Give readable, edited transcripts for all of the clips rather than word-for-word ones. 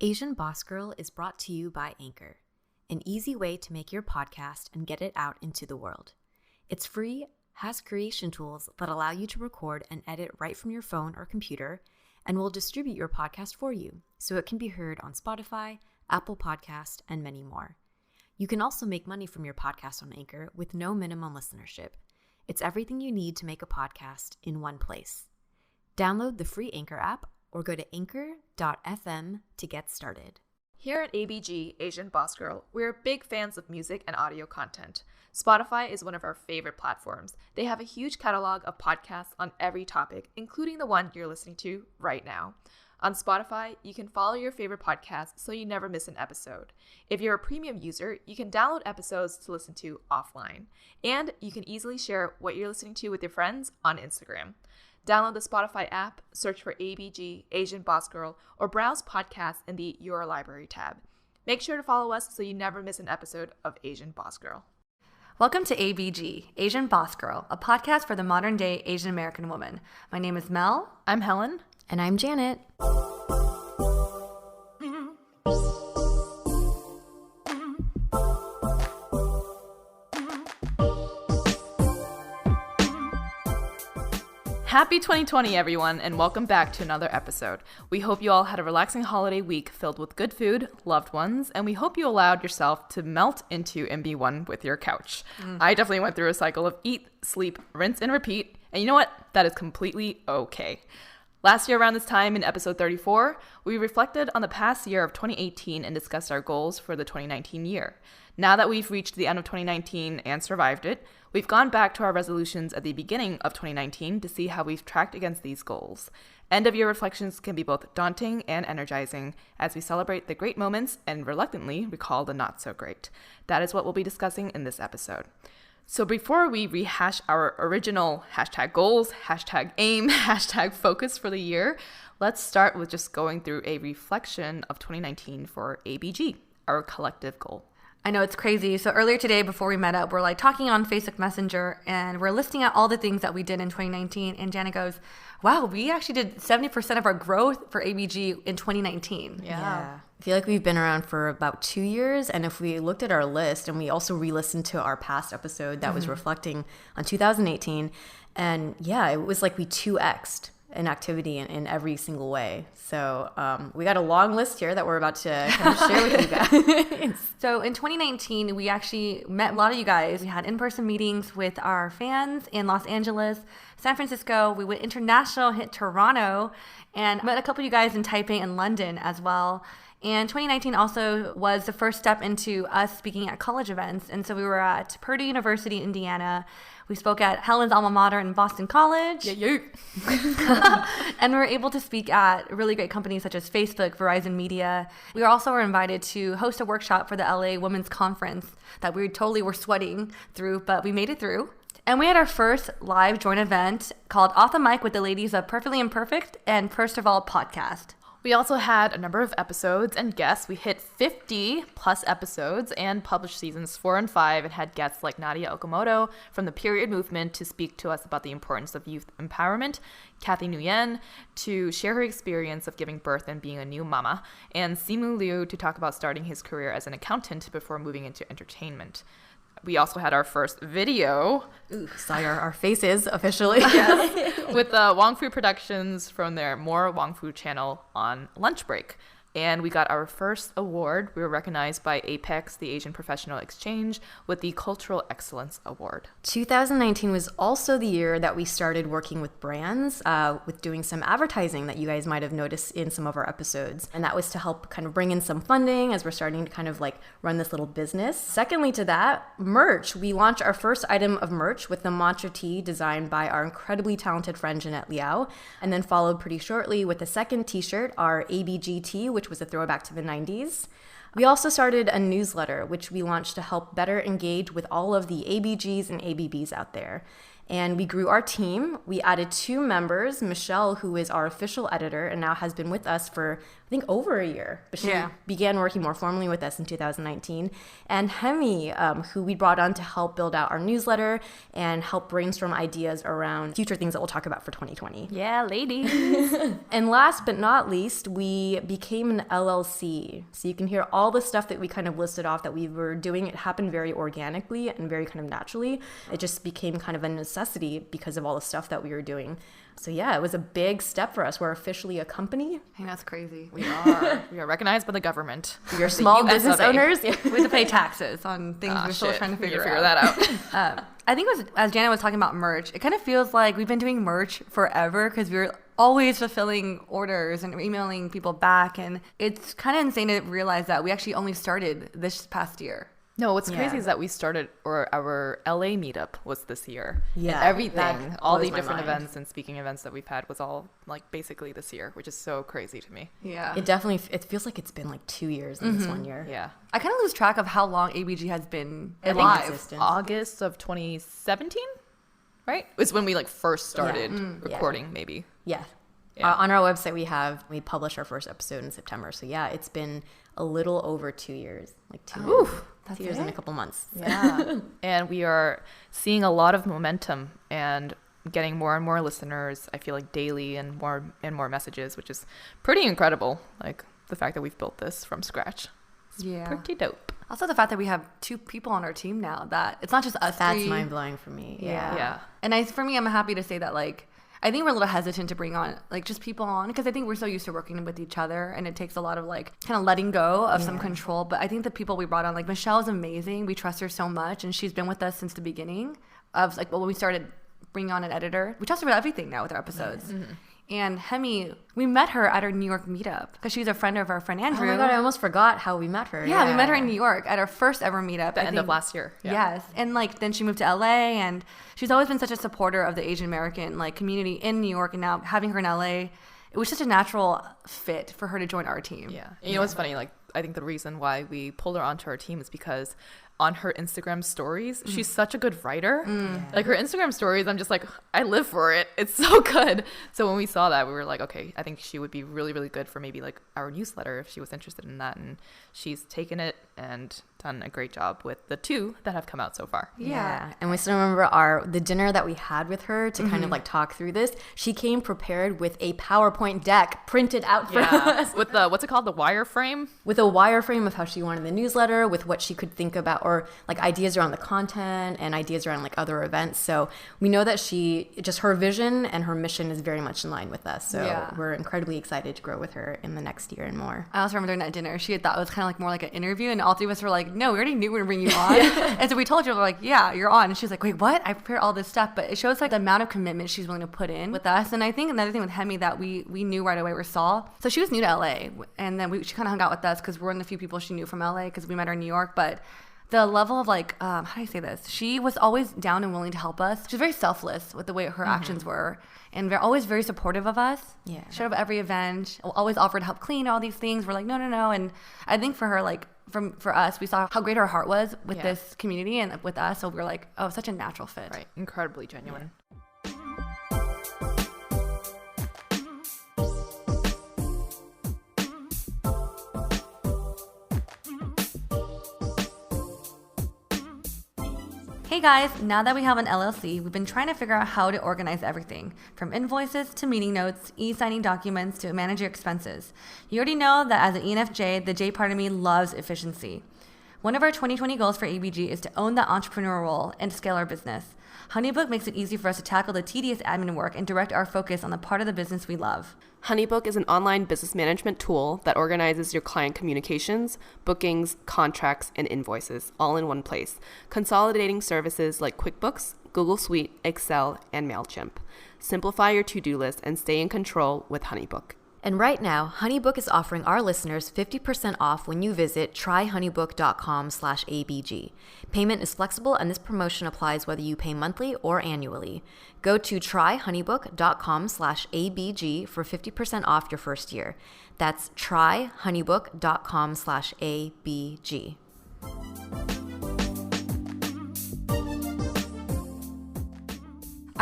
Asian Boss Girl is brought to you by Anchor, an easy way to make your podcast and get it out into the world. It's free, has creation tools that allow you to record and edit right from your phone or computer, and will distribute your podcast for you so it can be heard on Spotify, Apple Podcast, and many more. You can also make money from your podcast on Anchor with no minimum listenership. It's everything you need to make a podcast in one place. Download the free Anchor app or go to anchor.fm to get started. Here at ABG, Asian Boss Girl, we're big fans of music and audio content. Spotify is one of our favorite platforms. They have a huge catalog of podcasts on every topic, including the one you're listening to right now. On Spotify, you can follow your favorite podcast so you never miss an episode. If you're a premium user, you can download episodes to listen to offline. And you can easily share what you're listening to with your friends on Instagram. Download the Spotify app, search for ABG, Asian Boss Girl, or browse podcasts in the Your Library tab. Make sure to follow us so you never miss an episode of Asian Boss Girl. Welcome to ABG, Asian Boss Girl, a podcast for the modern-day Asian American woman. My name is Mel. I'm Helen. And I'm Janet. Happy 2020, everyone, and welcome back to another episode. We hope you all had a relaxing holiday week filled with good food, loved ones, and we hope you allowed yourself to melt into and be one with your couch. I definitely went through a cycle of eat, sleep, rinse, and repeat, and you know what? That is completely okay. Last year around this time in episode 34, we reflected on the past year of 2018 and discussed our goals for the 2019 year. Now that we've reached the end of 2019 and survived it, we've gone back to our resolutions at the beginning of 2019 to see how we've tracked against these goals. End-of-year reflections can be both daunting and energizing as we celebrate the great moments and reluctantly recall the not-so-great. That is what we'll be discussing in this episode. So before we rehash our original hashtag goals, hashtag aim, hashtag focus for the year, let's start with just going through a reflection of 2019 for ABG, our collective goal. I know it's crazy. So earlier today, before we met up, we're like talking on Facebook Messenger and we're listing out all the things that we did in 2019. And Janet goes, wow, we actually did 70% of our growth for ABG in 2019. Yeah. I feel like we've been around for about 2 years. And if we looked at our list and we also re-listened to our past episode that was reflecting on 2018. And yeah, it was like we 2x'd an activity in every single way. So we got a long list here that we're about to kind of share with you guys. So in 2019, we actually met a lot of you guys. We had in-person meetings with our fans in Los Angeles, San Francisco. We went international, hit Toronto, and met a couple of you guys in Taipei and London as well. And 2019 also was the first step into us speaking at college events. And so we were at Purdue University, Indiana. We spoke at Helen's alma mater in Boston College. Yeah. And we were able to speak at really great companies such as Facebook, Verizon Media. We also were invited to host a workshop for the LA Women's Conference that we totally were sweating through, but we made it through. And we had our first live joint event called Off the Mic with the ladies of Perfectly Imperfect and First of All podcast. We also had a number of episodes and guests. We hit 50 plus episodes and published seasons 4 and 5 and had guests like Nadia Okamoto from the period movement to speak to us about the importance of youth empowerment, Kathy Nguyen to share her experience of giving birth and being a new mama, and Simu Liu to talk about starting his career as an accountant before moving into entertainment. We also had our first video. Saw our faces officially. Yes. With Wong Fu Productions from their More Wong Fu channel on lunch break. And we got our first award. We were recognized by Apex, the Asian Professional Exchange, with the Cultural Excellence Award. 2019 was also the year that we started working with brands, with doing some advertising that you guys might have noticed in some of our episodes. And that was to help kind of bring in some funding as we're starting to kind of like run this little business. Secondly to that, merch. We launched our first item of merch with the Mantra Tee designed by our incredibly talented friend Jeanette Liao, and then followed pretty shortly with the second t-shirt, our ABG tee, which was a throwback to the 90s. We also started a newsletter, which we launched to help better engage with all of the ABGs and ABBs out there. And we grew our team. We added 2 members, Michelle, who is our official editor and now has been with us for think over a year. But she began working more formally with us in 2019. And Hemi, who we brought on to help build out our newsletter and help brainstorm ideas around future things that we'll talk about for 2020. Yeah, ladies. And last but not least, we became an LLC. So you can hear all the stuff that we kind of listed off that we were doing. It happened very organically and very kind of naturally. It just became kind of a necessity because of all the stuff that we were doing. So yeah, it was a big step for us. We're officially a company. I think that's crazy. We are recognized by the government. We are small business owners. We have to pay taxes on things we're still trying to figure that out. I think as Jana was talking about merch, it kind of feels like we've been doing merch forever because we're always fulfilling orders and emailing people back. And it's kind of insane to realize that we actually only started this past year. No, what's crazy is that we started, or our LA meetup was this year. Yeah. And everything, all the different mind. events and speaking events that we've had was all like basically this year, which is so crazy to me. Yeah. It feels like it's been like 2 years in this 1 year. Yeah. I kind of lose track of how long ABG has been In alive. existence. August of 2017, right? Was when we like first started recording, maybe. Yeah. Yeah. On our website, we published our first episode in September. So yeah, it's been a little over 2 years, like 2 years. That's 2 years and a it? couple months. Yeah. And we are seeing a lot of momentum and getting more and more listeners, I feel like daily, and more messages, which is pretty incredible. Like the fact that we've built this from scratch. It's pretty dope. Also the fact that we have 2 people on our team now, that it's not just us That's three. mind-blowing for me. Yeah. And for me, I'm happy to say that, like, I think we're a little hesitant to bring on, like, just people on because I think we're so used to working with each other and it takes a lot of, like, kind of letting go of some control. But I think the people we brought on, like, Michelle is amazing. We trust her so much, and she's been with us since the beginning of, like, when we started bringing on an editor. We trust her with everything now with our episodes. Mm-hmm. And Hemi, we met her at our New York meetup because she's a friend of our friend Andrew. Oh my God, I almost forgot how we met her. Yeah, we met her in New York at our first ever meetup. The end of last year. Yeah. Yes. And like then she moved to LA, and she's always been such a supporter of the Asian American like community in New York, and now having her in LA, it was such a natural fit for her to join our team. Yeah. And you know what's funny? Like I think the reason why we pulled her onto our team is because on her Instagram stories, she's such a good writer. Like her Instagram stories, I'm just like, I live for it. It's so good. So when we saw that, we were like, okay, I think she would be really, really good for maybe like our newsletter if she was interested in that. And she's taken it and done a great job with the 2 that have come out so far. Yeah. And we still remember the dinner that we had with her to kind of like talk through this. She came prepared with a PowerPoint deck printed out for us. With the, what's it called? The wireframe? With a wireframe of how she wanted the newsletter, with what she could think about, or like ideas around the content and ideas around like other events. So we know that her vision and her mission is very much in line with us. So we're incredibly excited to grow with her in the next year and more. I also remember during that dinner, she had thought it was kind of like more like an interview, and all 3 of us were like, no, we already knew we were bringing you on. And so we told her, we're like, yeah, you're on. And she was like, wait, what? I prepared all this stuff. But it shows like the amount of commitment she's willing to put in with us. And I think another thing with Hemi that we knew right away, we saw. So she was new to LA, and then she kind of hung out with us because we're one of the few people she knew from LA because we met her in New York. But the level of like, how do I say this? She was always down and willing to help us. She was very selfless with the way her actions were, and always very supportive of us. Yeah. Showed up at every event, always offered to help clean all these things. We're like, no. And I think for her, like, for us, we saw how great her heart was with this community and with us. So we were like, oh, such a natural fit. Right. Incredibly genuine. Hey guys, now that we have an LLC, we've been trying to figure out how to organize everything, from invoices to meeting notes, e-signing documents to manage your expenses. You already know that as an ENFJ, the J part of me loves efficiency. One of our 2020 goals for ABG is to own the entrepreneur role and scale our business. HoneyBook makes it easy for us to tackle the tedious admin work and direct our focus on the part of the business we love. HoneyBook is an online business management tool that organizes your client communications, bookings, contracts, and invoices all in one place, consolidating services like QuickBooks, Google Suite, Excel, and MailChimp. Simplify your to-do list and stay in control with HoneyBook. And right now, HoneyBook is offering our listeners 50% off when you visit tryhoneybook.com/ABG. Payment is flexible, and this promotion applies whether you pay monthly or annually. Go to tryhoneybook.com/ABG for 50% off your first year. That's tryhoneybook.com/ABG.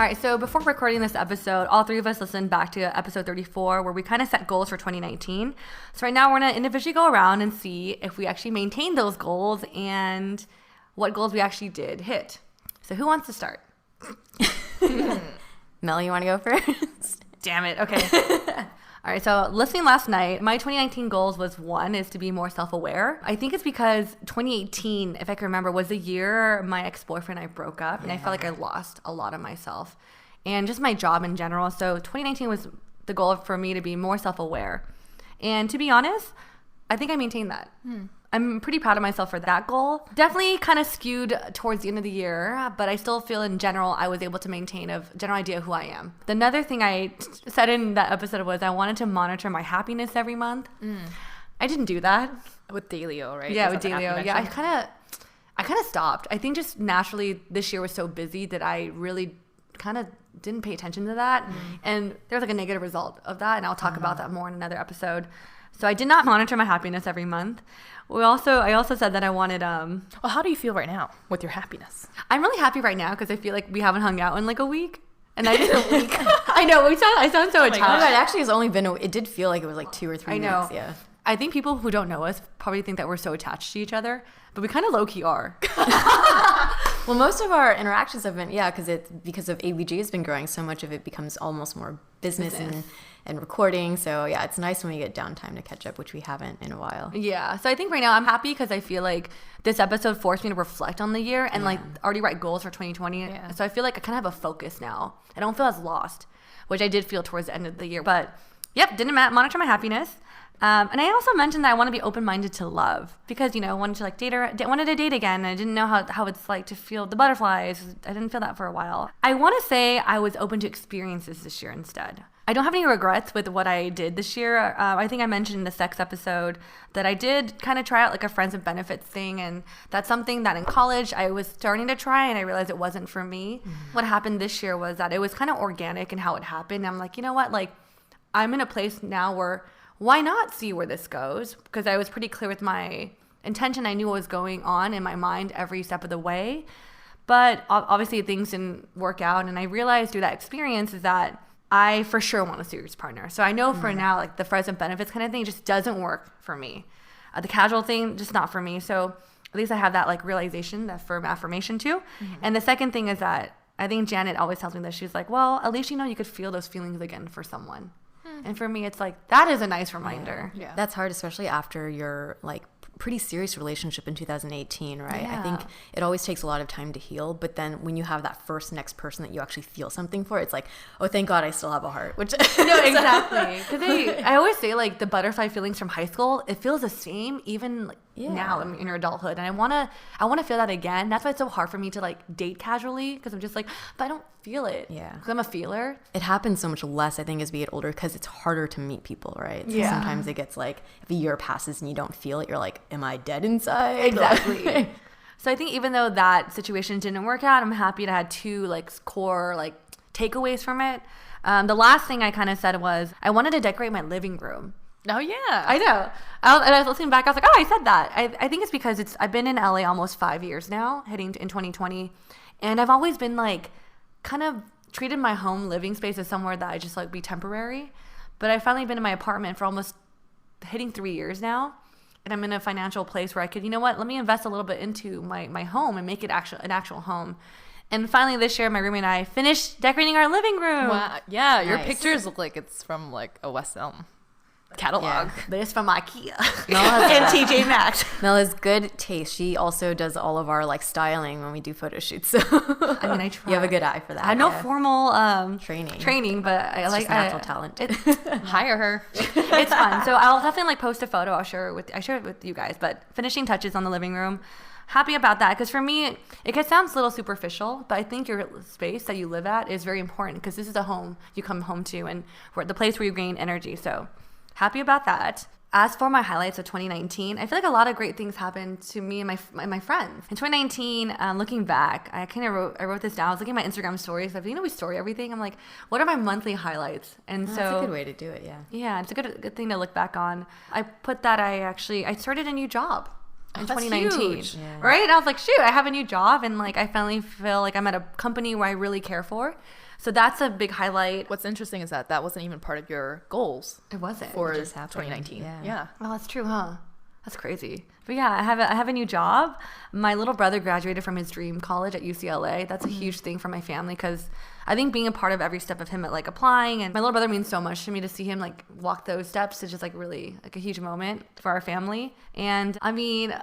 All right, so before recording this episode, all three of us listened back to episode 34 where we kind of set goals for 2019. So right now we're going to individually go around and see if we actually maintained those goals and what goals we actually did hit. So who wants to start? Mel, you want to go first? Damn it. Okay. All right, so listening last night, my 2019 goals was one is to be more self-aware. I think it's because 2018, if I can remember, was the year my ex-boyfriend and I broke up, and I felt like I lost a lot of myself and just my job in general. So 2019 was the goal for me to be more self-aware. And to be honest, I think I maintained that. I'm pretty proud of myself for that goal. Definitely kind of skewed towards the end of the year, but I still feel in general I was able to maintain a general idea of who I am. Another thing I said in that episode was I wanted to monitor my happiness every month. I didn't do that. With Dailyo, right? Yeah, Is with that the app you Dailyo. Yeah, mentioned? I kind of stopped. I think just naturally this year was so busy that I really kind of didn't pay attention to that. And there's like a negative result of that, and I'll talk about that more in another episode. So I did not monitor my happiness every month. I also said that I wanted Well, how do you feel right now with your happiness? I'm really happy right now because I feel like we haven't hung out in like a week. And I just a week. I know, I sound so Oh attached. my God, it actually has only been, it did feel like it was like 2 or 3 I know. weeks. Yeah. I think people who don't know us probably think that we're so attached to each other, but we kind of low-key are. Well, most of our interactions have been, because of ABG has been growing, so much of it becomes almost more business. And recording. So yeah, it's nice when we get downtime to catch up, which we haven't in a while. Yeah. So I think right now I'm happy because I feel like this episode forced me to reflect on the year and like already write goals for 2020. Yeah. So I feel like I kind of have a focus now. I don't feel as lost, which I did feel towards the end of the year. But yep, didn't monitor my happiness. And I also mentioned that I want to be open-minded to love because, I wanted to like wanted to date again. And I didn't know how it's like to feel the butterflies. I didn't feel that for a while. I want to say I was open to experiences this year instead. I don't have any regrets with what I did this year. I think I mentioned in the sex episode that I did kind of try out like a friends with benefits thing. And that's something that in college I was starting to try and I realized it wasn't for me. What happened this year was that it was kind of organic in how it happened. I'm like, you know what? Like I'm in a place now where why not see where this goes? Because I was pretty clear with my intention. I knew what was going on in my mind every step of the way. But obviously things didn't work out. And I realized through that experience is that I for sure want a serious partner. So I know for now, like the friends and benefits kind of thing just doesn't work for me. The casual thing, just not for me. So at least I have that like realization, that firm affirmation too. And the second thing is that I think Janet always tells me that she's like, well, at least you could feel those feelings again for someone. And for me, it's like, that is a nice reminder. Yeah. That's hard, especially after your like pretty serious relationship in 2018, right? I think it always takes a lot of time to heal. But then when you have that next person that you actually feel something for, it's like, oh, thank God I still have a heart. Which No, exactly. Because I always say like the butterfly feelings from high school, it feels the same even like now in your adulthood. And I want to feel that again. That's why it's so hard for me to like date casually because I'm just like, but I don't feel it. Yeah. Because I'm a feeler. It happens so much less, I think, as we get older because it's harder to meet people, right? So sometimes it gets like, if a year passes and you don't feel it, you're like, am I dead inside? Exactly. So I think even though that situation didn't work out, I'm happy to have 2 like core like takeaways from it. The last thing I kind of said was I wanted to decorate my living room. Oh, yeah. I know. And I was listening back. I was like, oh, I said that. I think it's because I've been in LA almost 5 years now, heading in 2020. And I've always been like kind of treated my home living space as somewhere that I just like be temporary. But I've finally been in my apartment for almost hitting 3 years now. And I'm in a financial place where I could, let me invest a little bit into my home and make it an actual home. And finally this year, my roommate and I finished decorating our living room. Wow. Yeah, your Nice. pictures look like it's from like a West Elm catalog. Yeah. But it's from IKEA Mel has, and TJ Maxx. Mel has good taste. She also does all of our like styling when we do photo shoots. So I mean, I try. you have a good eye for that. I have no formal training, but I It's like just natural talent. Hire her. It's fun. So I'll definitely like post a photo. I share it with you guys. But finishing touches on the living room. Happy about that because for me, it sounds a little superficial, but I think your space that you live at is very important because this is a home you come home to and the place where you gain energy. So happy about that. As for my highlights of 2019, I feel like a lot of great things happened to me and my friends. In 2019, looking back, I wrote this down. I was looking at my Instagram stories. We story everything. I'm like, what are my monthly highlights? And so That's a good way to do it, yeah. Yeah, it's a good thing to look back on. I put that I started a new job in that's 2019. huge. Yeah. Right? I was like, shoot, I have a new job and like I finally feel like I'm at a company where I really care for. So that's a big highlight. What's interesting is that wasn't even part of your goals. It wasn't. For just happened. 2019. Yeah. Oh, that's true, huh? That's crazy. But yeah, I have a new job. My little brother graduated from his dream college at UCLA. That's a huge thing for my family because I think being a part of every step of him at like applying, and my little brother means so much to me. To see him like walk those steps is just like really like a huge moment for our family. And I mean,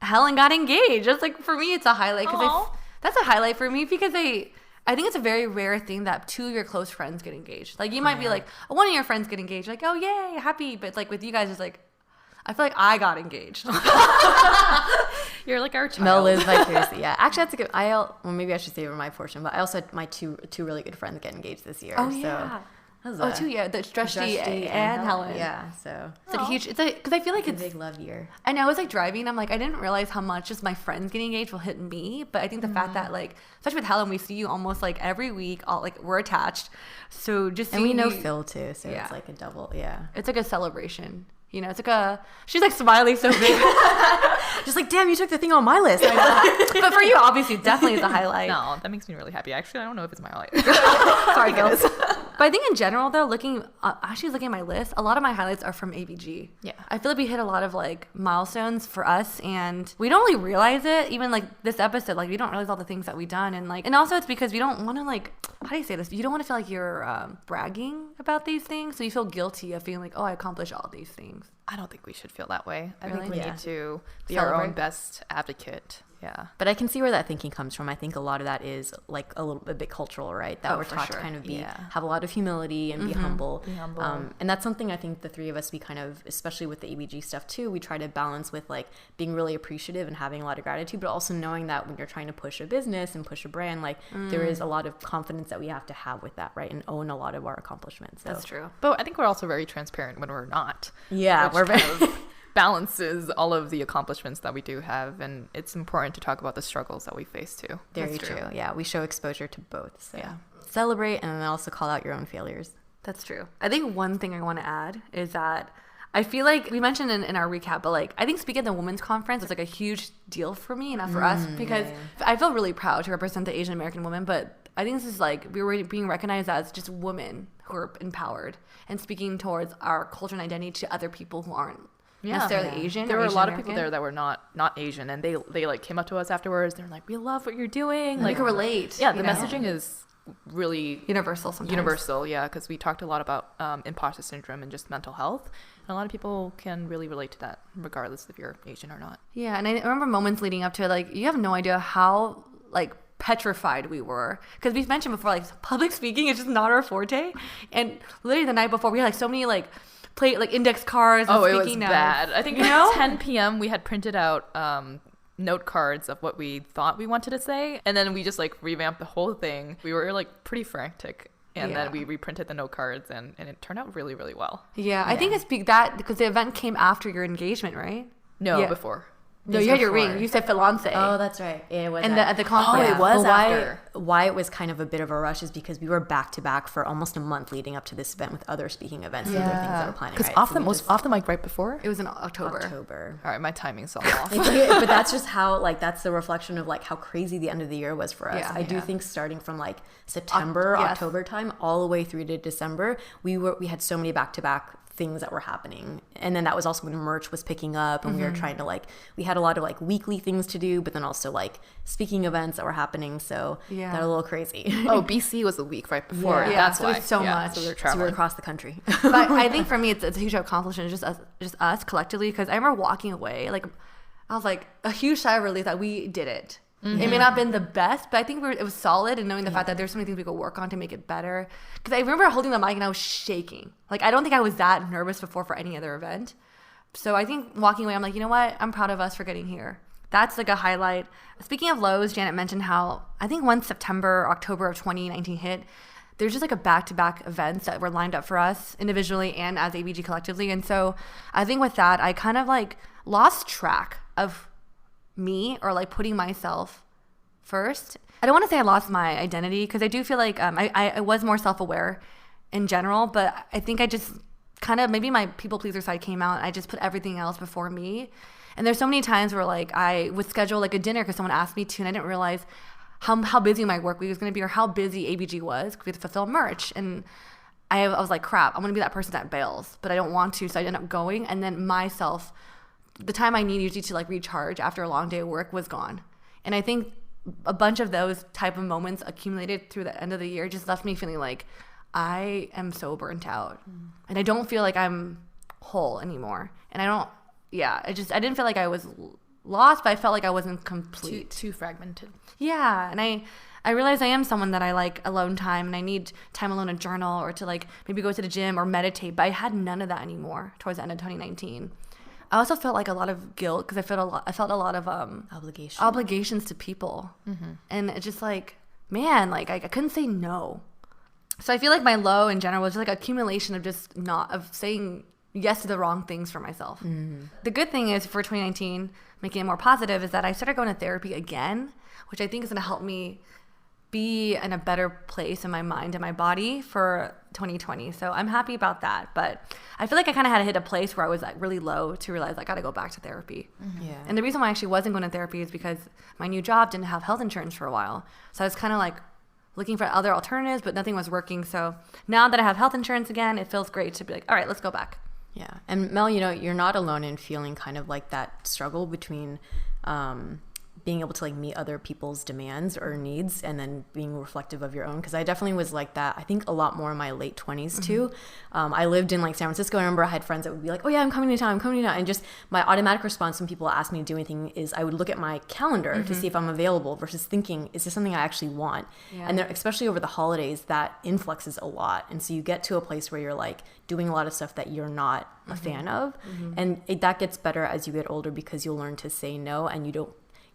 Helen got engaged. Just like for me, it's a highlight because that's a highlight for me because I think it's a very rare thing that two of your close friends get engaged. Like you might be like, oh, one of your friends get engaged, like, oh yay, happy. But like with you guys, it's like, I feel like I got engaged. You're like our child. Mel lives vicariously. Yeah, actually, that's a good. Well, maybe I should save my portion, but I also had my two really good friends get engaged this year. Oh so yeah. that was 2 years. The Dreshti and Helen. Yeah, so It's like a huge. It's like because I feel like it's it's a big love year. I know I was like driving. I'm like I didn't realize how much just my friends getting engaged will hit me. But I think the fact that like especially with Helen, we see you almost like every week. All like we're attached. So just And we know you, Phil too, so Yeah. it's like a double. Yeah, it's like a celebration. You know, it's like a. She's like smiling so big. just like damn, you took the thing on my list. But for you, obviously, it definitely is a highlight. No, that makes me really happy. Actually, I don't know if it's my highlight. Sorry, guys. But I think in general, though, looking at my list, a lot of my highlights are from ABG. Yeah. I feel like we hit a lot of like milestones for us, and we don't really realize it. Even like this episode, like we don't realize all the things that we've done, and also it's because we don't want to like. How do you say this? You don't want to feel like you're bragging about these things, so you feel guilty of feeling like, oh, I accomplished all these things. I don't think we should feel that way. I Really? think we Yeah. need to be our own Celebrate. best advocate. Yeah. But I can see where that thinking comes from. I think a lot of that is like a bit cultural, right? That Oh, we're for taught sure. to kind of Yeah. have a lot of humility and be humble. Be humble. And that's something I think the three of us, we kind of, especially with the ABG stuff too, we try to balance with like being really appreciative and having a lot of gratitude, but also knowing that when you're trying to push a business and push a brand, like there is a lot of confidence that we have to have with that, right? And own a lot of our accomplishments. So. That's true. But I think we're also very transparent when we're not. Yeah, which we're very. kind of balances all of the accomplishments that we do have, and it's important to talk about the struggles that we face too. Very That's true. true. Yeah, we show exposure to both. So Yeah. celebrate and then also call out your own failures. That's true. I think one thing I want to add is that I feel like we mentioned in our recap, but like I think speaking at the women's conference is like a huge deal for me and for us because I feel really proud to represent the Asian American woman, but I think this is like we were being recognized as just women who are empowered and speaking towards our culture and identity to other people who aren't necessarily Asian. There or were a Asian lot of American. people there that were not Asian, and they like came up to us afterwards. They're like, "We love what you're doing." Like, Like, you can relate. yeah, you the know? messaging is really universal sometimes. universal. Yeah, because we talked a lot about imposter syndrome and just mental health, and a lot of people can really relate to that, regardless if you're Asian or not. Yeah, and I remember moments leading up to it, like you have no idea how like petrified we were because we've mentioned before, like public speaking is just not our forte, and literally the night before we had like so many like index cards. And Oh, it was speaking notes. bad. I think You know? at 10 p.m. we had printed out note cards of what we thought we wanted to say, and then we just like revamped the whole thing. We were like pretty frantic, and Yeah. then we reprinted the note cards, and it turned out really, really well. Yeah, I think it's that because the event came after your engagement, right? No, Yeah. before. No, you had your ring. You said fiance. Oh, that's right. Yeah, it was. and at the conference. Oh, it was But after. why it was kind of a bit of a rush is because we were back to back for almost a month leading up to this event with other speaking events and other things that we're planning. Because Right? off So the we most just- off the mic right before. It was in October. October. All right, my timing's all off. But that's just how that's the reflection of like how crazy the end of the year was for us. Yeah. I do Yeah. think starting from like September, Yes. October time, all the way through to December, we had so many back to back things that were happening. And then that was also when merch was picking up and we were trying to we had a lot of like weekly things to do, but then also like speaking events that were happening. So Yeah. they're a little crazy. Oh, BC was the week right before. Yeah. That's So why. it's so Yeah, much. So we were So we were traveling. across the country. But I think for me, it's a huge accomplishment, just us collectively. Because I remember walking away, like I was like a huge sigh of relief that we did it. It may not have been the best, but I think it was solid, and knowing the fact that there's so many things we could work on to make it better. Because I remember holding the mic and I was shaking. Like I don't think I was that nervous before for any other event. So I think walking away, I'm like, you know what? I'm proud of us for getting here. That's like a highlight. Speaking of lows, Janet mentioned how I think once October of 2019 hit, there's just like a back-to-back events that were lined up for us individually and as ABG collectively. And so I think with that, I kind of like lost track of me or like putting myself first. I don't want to say I lost my identity because I do feel like I was more self-aware in general, but I think I just kind of maybe my people pleaser side came out and I just put everything else before me. And there's so many times where like I would schedule like a dinner because someone asked me to, and I didn't realize how busy my work week was going to be or how busy ABG was because we had to fulfill merch. And I was like, crap, I'm going to be that person that bails, but I don't want to. So I ended up going. And then myself, the time I need usually to like recharge after a long day of work was gone. And I think a bunch of those type of moments accumulated through the end of the year just left me feeling like I am so burnt out. And I don't feel like I'm whole anymore. And I didn't feel like I was lost, but I felt like I wasn't complete. Too fragmented. Yeah. And I realize I am someone that I like alone time and I need time alone to journal or to like maybe go to the gym or meditate, but I had none of that anymore towards the end of 2019. I also felt like a lot of guilt because I felt a lot of obligations to people. And it's just like, man, like I couldn't say no. So I feel like my low in general was just like accumulation of just of saying yes to the wrong things for myself. The good thing is for 2019, making it more positive, is that I started going to therapy again, which I think is going to help me be in a better place in my mind and my body for 2020. So I'm happy about that. But I feel like I kind of had to hit a place where I was like really low to realize I got to go back to therapy. Yeah. And the reason why I actually wasn't going to therapy is because my new job didn't have health insurance for a while. So I was kind of like looking for other alternatives, but nothing was working. So now that I have health insurance again, it feels great to be like, all right, let's go back. Yeah. And Mel, you're not alone in feeling kind of like that struggle between being able to like meet other people's demands or needs and then being reflective of your own. Because I definitely was like that, I think a lot more in my late 20s too. I lived in like San Francisco. I remember I had friends that would be like, oh yeah, I'm coming to town. And just my automatic response when people ask me to do anything is I would look at my calendar to see if I'm available versus thinking, is this something I actually want? Yeah. And especially over the holidays, that influxes a lot. And so you get to a place where you're like doing a lot of stuff that you're not a fan of. And that gets better as you get older because you'll learn to say no and you don't.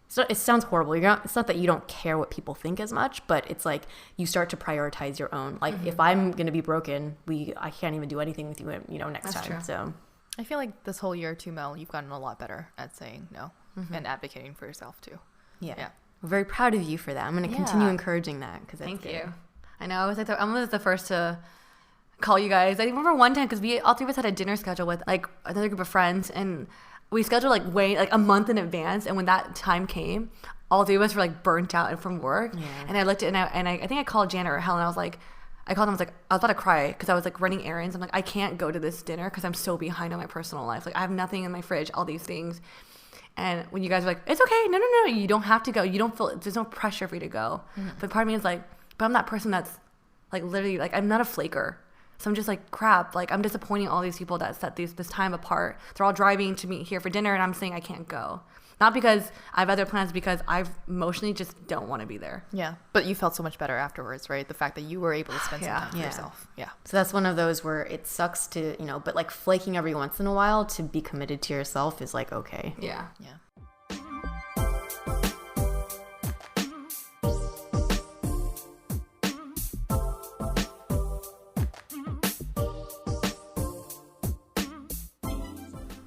So it sounds horrible. It's not that you don't care what people think as much, but it's like you start to prioritize your own. Like if I'm going to be broken, I can't even do anything with you, next time. True. So I feel like this whole year too, Mel, you've gotten a lot better at saying no and advocating for yourself too. Yeah. We're very proud of you for that. I'm going to continue encouraging that because Thank you. I know. I was the first to call you guys. I remember one time because all three of us had a dinner schedule with like another group of friends and we scheduled like a month in advance, and when that time came, all three of us were like burnt out and from work. Yeah. And I looked at I think I called Janet or Helen. I was about to cry because I was like running errands. I'm like, I can't go to this dinner because I'm so behind on my personal life. Like I have nothing in my fridge, all these things. And when you guys were like, it's okay, no, you don't have to go. You don't feel there's no pressure for you to go. But part of me is like, but I'm that person that's like literally like I'm not a flaker. So I'm just like, crap, like I'm disappointing all these people that set this time apart. They're all driving to meet here for dinner and I'm saying I can't go. Not because I have other plans, because I emotionally just don't want to be there. Yeah. But you felt so much better afterwards, right? The fact that you were able to spend some time for yourself. Yeah. So that's one of those where it sucks to, but like flaking every once in a while to be committed to yourself is like, okay. Yeah. Yeah.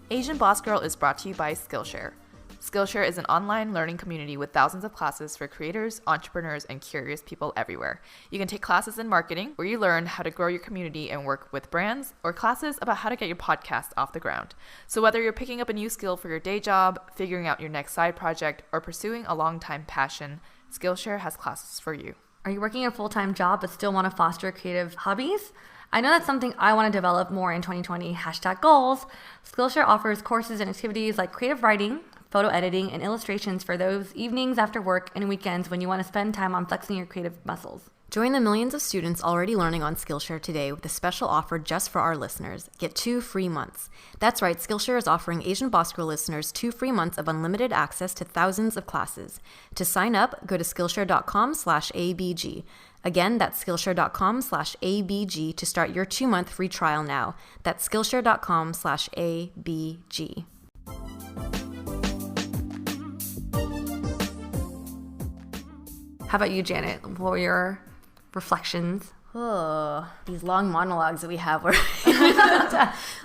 Asian Boss Girl is brought to you by Skillshare. Skillshare is an online learning community with thousands of classes for creators, entrepreneurs, and curious people everywhere. You can take classes in marketing, where you learn how to grow your community and work with brands, or classes about how to get your podcast off the ground. So whether you're picking up a new skill for your day job, figuring out your next side project, or pursuing a long-time passion, Skillshare has classes for you. Are you working a full-time job but still want to foster creative hobbies? I know that's something I want to develop more in 2020, #goals. Skillshare offers courses and activities like creative writing, photo editing, and illustrations for those evenings after work and weekends when you want to spend time on flexing your creative muscles. Join the millions of students already learning on Skillshare today with a special offer just for our listeners. Get 2 free months. That's right, Skillshare is offering Asian Boss Girl listeners 2 free months of unlimited access to thousands of classes. To sign up, go to Skillshare.com/ABG. Again, that's Skillshare.com/ABG to start your 2-month free trial now. That's Skillshare.com/ABG. How about you, Janet? What were your reflections? Oh, these long monologues that we have where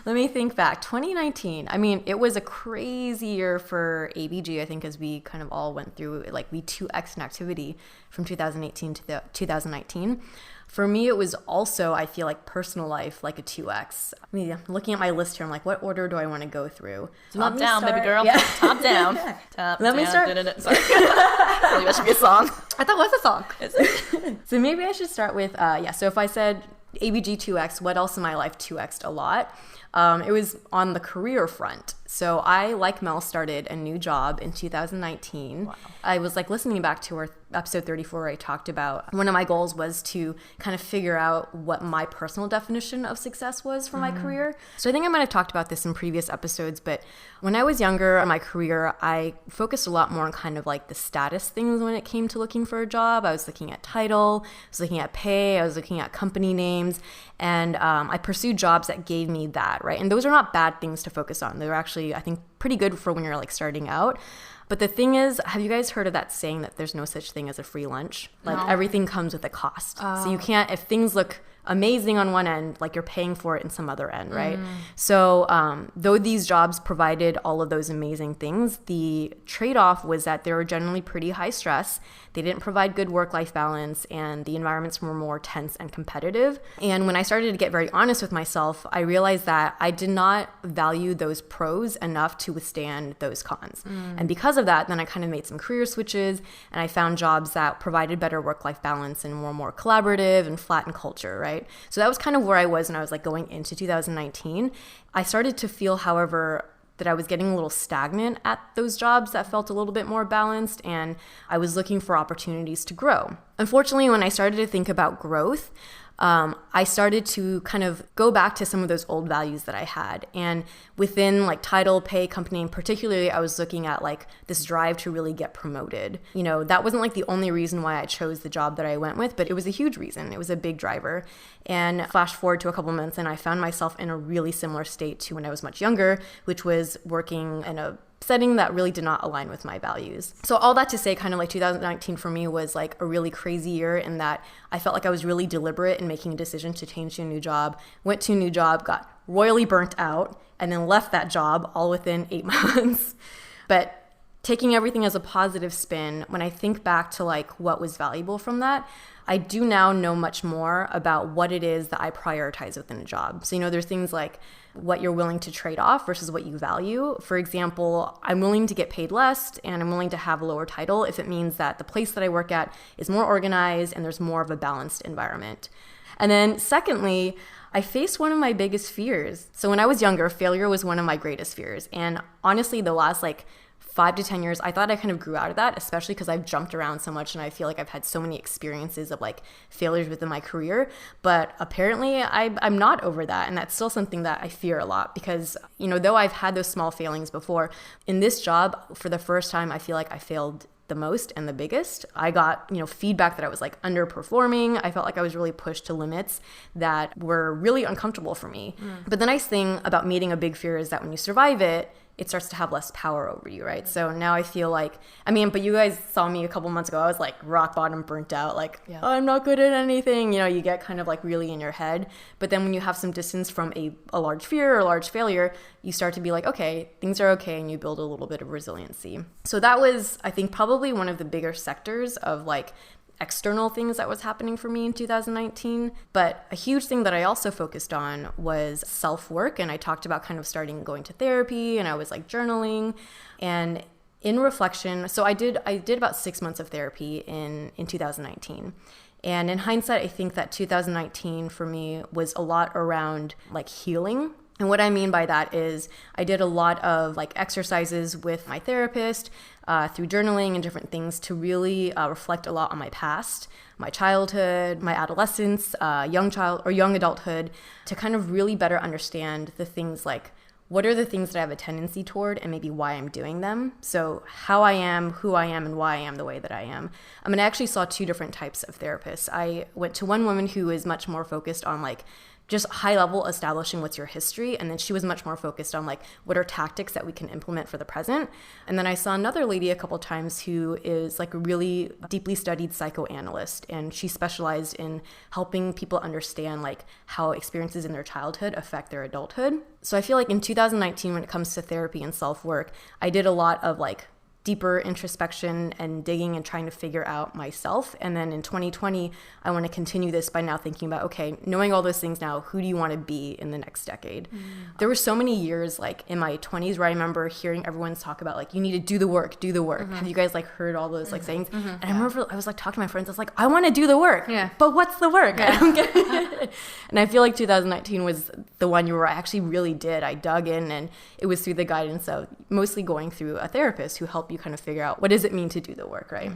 Let me think back. 2019. I mean, it was a crazy year for ABG, I think, as we kind of all went through, like we 2X'd in activity from 2018 to 2019. For me, it was also, I feel like personal life, like a 2X. I mean, looking at my list here, I'm like, what order do I want to go through? Top down, baby girl. Yeah. Top down. Let me start. Sorry. I believe that should be a song. I thought it was a song. So maybe I should start with, so if I said ABG 2X, what else in my life 2X'd a lot? It was on the career front. So I, like Mel, started a new job in 2019. Wow. I was like listening back to our episode 34 where I talked about one of my goals was to kind of figure out what my personal definition of success was for my career. So I think I might have talked about this in previous episodes, but when I was younger in my career, I focused a lot more on kind of like the status things when it came to looking for a job. I was looking at title, I was looking at pay, I was looking at company names, and I pursued jobs that gave me that, right? And those are not bad things to focus on. They're actually, I think, pretty good for when you're like starting out. But the thing is, have you guys heard of that saying that there's no such thing as a free lunch? Like everything comes with a cost. So you can't, if things look amazing on one end, like you're paying for it in some other end, right? So though these jobs provided all of those amazing things, the trade-off was that they were generally pretty high stress. They didn't provide good work-life balance, and the environments were more tense and competitive. And when I started to get very honest with myself, I realized that I did not value those pros enough to withstand those cons. And because of that, then I kind of made some career switches, and I found jobs that provided better work-life balance and were more collaborative and flattened culture, right? So that was kind of where I was when I was like going into 2019. I started to feel, however, that I was getting a little stagnant at those jobs that felt a little bit more balanced, and I was looking for opportunities to grow. Unfortunately, when I started to think about growth, I started to kind of go back to some of those old values that I had. And within like title, pay, company, and particularly I was looking at like this drive to really get promoted. You know, that wasn't like the only reason why I chose the job that I went with, but it was a huge reason. It was a big driver. And flash forward to a couple months and I found myself in a really similar state to when I was much younger, which was working in a setting that really did not align with my values. So all that to say, kind of like 2019 for me was like a really crazy year in that I felt like I was really deliberate in making a decision to change to a new job, went to a new job, got royally burnt out, and then left that job all within 8 months. But taking everything as a positive spin, when I think back to like what was valuable from that, I do now know much more about what it is that I prioritize within a job. So, you know, there's things like what you're willing to trade off versus what you value. For example, I'm willing to get paid less and I'm willing to have a lower title if it means that the place that I work at is more organized and there's more of a balanced environment. And then secondly, I faced one of my biggest fears. So when I was younger, failure was one of my greatest fears. And honestly, the last 5 to 10 years, I thought I kind of grew out of that, especially because I've jumped around so much and I feel like I've had so many experiences of like failures within my career. But apparently I'm not over that. And that's still something that I fear a lot because, you know, though I've had those small failings before, in this job, for the first time, I feel like I failed the most and the biggest. I got, you know, feedback that I was like underperforming. I felt like I was really pushed to limits that were really uncomfortable for me. But the nice thing about meeting a big fear is that when you survive it, it starts to have less power over you, right? So now I feel like, but you guys saw me a couple months ago, I was like rock bottom, burnt out, I'm not good at anything. You know, you get kind of like really in your head. But then when you have some distance from a large fear or a large failure, you start to be like, okay, things are okay, and you build a little bit of resiliency. So that was, I think, probably one of the bigger sectors of like external things that was happening for me in 2019. But a huge thing that I also focused on was self-work. And I talked about kind of starting going to therapy, and I was like journaling. And in reflection, so I did about 6 months of therapy in 2019. And in hindsight, I think that 2019 for me was a lot around like healing. And what I mean by that is I did a lot of like exercises with my therapist through journaling and different things to really reflect a lot on my past, my childhood, my adolescence, young adulthood, to kind of really better understand the things like what are the things that I have a tendency toward and maybe why I'm doing them. So how I am, who I am, and why I am the way that I am. I actually saw 2 different types of therapists. I went to one woman who is much more focused on like just high level establishing what's your history. And then she was much more focused on like, what are tactics that we can implement for the present. And then I saw another lady a couple times who is like a really deeply studied psychoanalyst. And she specialized in helping people understand like how experiences in their childhood affect their adulthood. So I feel like in 2019, when it comes to therapy and self-work, I did a lot of like deeper introspection and digging and trying to figure out myself. And then in 2020, I want to continue this by now thinking about, okay, knowing all those things now, who do you want to be in the next decade? There were so many years like in my 20s where I remember hearing everyone talk about like, you need to do the work, do the work. Have you guys like heard all those like sayings? And I remember I was like talking to my friends, I was like, I want to do the work, but what's the work? I don't get it. And I feel like 2019 was the one where I actually really did. I dug in, and it was through the guidance of mostly going through a therapist who helped you kind of figure out what does it mean to do the work, right?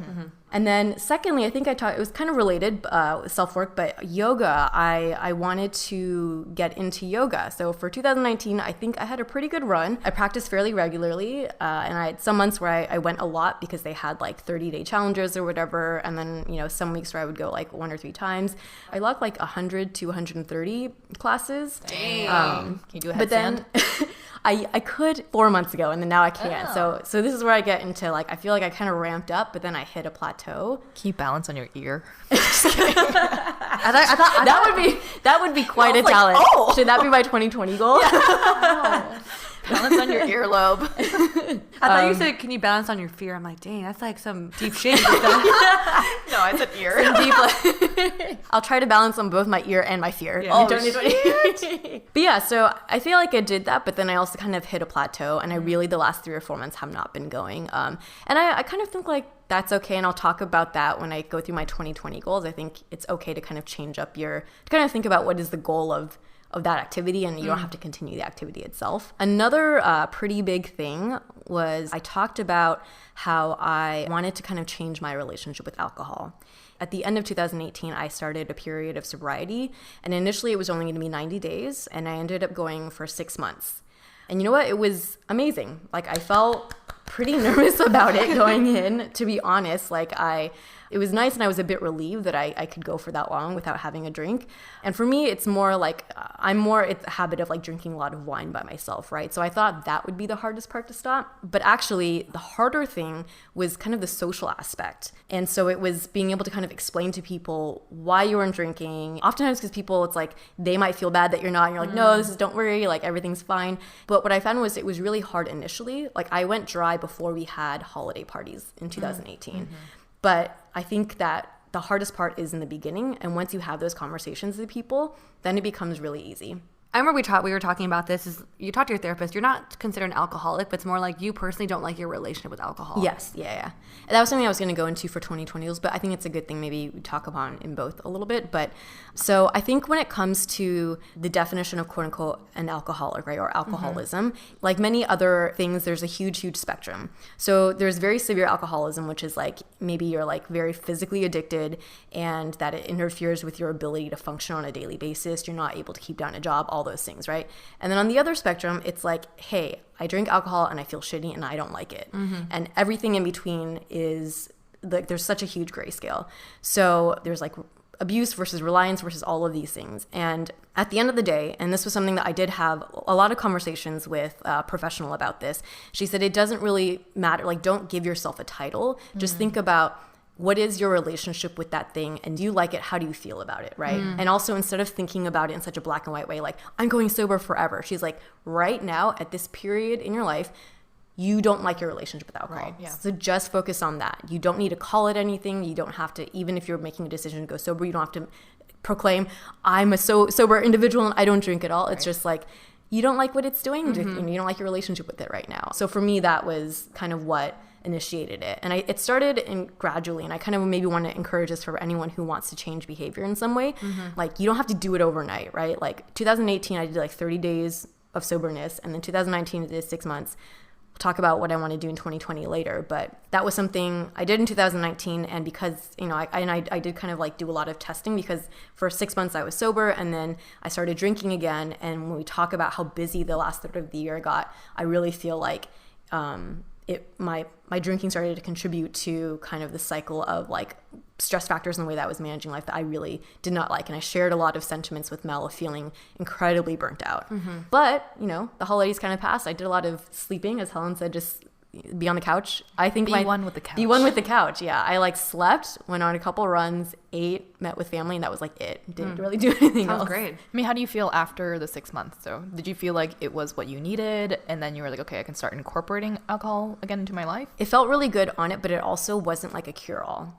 And then secondly, I think it was kind of related with self-work, but yoga, I wanted to get into yoga. So for 2019, I think I had a pretty good run. I practiced fairly regularly, and I had some months where I went a lot because they had like 30-day challenges or whatever, and then, you know, some weeks where I would go like 1 or 3 times. I logged like 100 to 130 classes. Can you do a but headstand? then I could 4 months ago, and then now I can't. So this is where I get into like, I feel like I kind of ramped up, but then I hit a plateau. Can you balance on your ear? I thought that would be quite a challenge. Like, oh! Should that be my 2020 goal? Balance on your earlobe. I thought you said, can you balance on your fear? I'm like, dang, that's like some deep shit. No, I said ear. I'll try to balance on both my ear and my fear. Yeah. in 2020. But yeah, so I feel like I did that, but then I also kind of hit a plateau, and I really, the last 3 or 4 months have not been going. And I kind of think like that's okay, and I'll talk about that when I go through my 2020 goals. I think it's okay to kind of change up to kind of think about what is the goal of that activity, and you don't have to continue the activity itself. Another pretty big thing was I talked about how I wanted to kind of change my relationship with alcohol. At the end of 2018, I started a period of sobriety, and initially it was only going to be 90 days, and I ended up going for 6 months. And you know what? It was amazing. Like, I felt pretty nervous about it going in, to be honest. Like, it was nice, and I was a bit relieved that I could go for that long without having a drink. And for me, it's more like I'm more in the habit of like drinking a lot of wine by myself, right? So I thought that would be the hardest part to stop. But actually, the harder thing was kind of the social aspect. And so it was being able to kind of explain to people why you weren't drinking. Oftentimes, because people, it's like they might feel bad that you're not, and you're like, no, don't worry, like everything's fine. But what I found was it was really hard initially. Like, I went dry before we had holiday parties in 2018. But I think that the hardest part is in the beginning. And once you have those conversations with people, then it becomes really easy. I remember we were talking about this. Is you talk to your therapist, you're not considered an alcoholic, but it's more like you personally don't like your relationship with alcohol. Yes, yeah. And that was something I was going to go into for 2020, but I think it's a good thing maybe we talk about in both a little bit. But so I think when it comes to the definition of quote unquote an alcoholic, right, or alcoholism, like many other things, there's a huge spectrum. So there's very severe alcoholism, which is like maybe you're like very physically addicted and that it interferes with your ability to function on a daily basis. You're not able to keep down a job, all those things, right? And then on the other spectrum, it's like, hey, I drink alcohol and I feel shitty and I don't like it. And everything in between is like, there's such a huge grayscale. So there's like abuse versus reliance versus all of these things. And at the end of the day, and this was something that I did have a lot of conversations with a professional about this, she said, it doesn't really matter. Like, don't give yourself a title. Just think about what is your relationship with that thing, and do you like it? How do you feel about it, right? And also, instead of thinking about it in such a black and white way, like, I'm going sober forever, she's like, right now, at this period in your life, you don't like your relationship with alcohol. Right, yeah. So just focus on that. You don't need to call it anything. You don't have to, even if you're making a decision to go sober, you don't have to proclaim, I'm a sober individual and I don't drink at all. It's just like, you don't like what it's doing. You don't like your relationship with it right now. So for me, that was kind of what initiated it. And it started gradually, and I kind of maybe want to encourage this for anyone who wants to change behavior in some way. Like, you don't have to do it overnight, right? Like 2018, I did like 30 days of soberness, and then 2019, I did 6 months. We'll talk about what I want to do in 2020 later, but that was something I did in 2019. And because, you know, I did kind of like do a lot of testing, because for 6 months I was sober, and then I started drinking again. And when we talk about how busy the last third of the year got, I really feel like my drinking started to contribute to kind of the cycle of like stress factors in the way that I was managing life that I really did not like. And I shared a lot of sentiments with Mel of feeling incredibly burnt out. But, you know, the holidays kind of passed. I did a lot of sleeping, as Helen said, just be on the couch. I think Be one with the couch. Be one with the couch. Yeah. I like slept, went on a couple runs, ate, met with family, and that was like it. Didn't really do anything else. Sounds great. I mean, how do you feel after the 6 months? So did you feel like it was what you needed and then you were like, okay, I can start incorporating alcohol again into my life? It felt really good on it, but it also wasn't like a cure-all.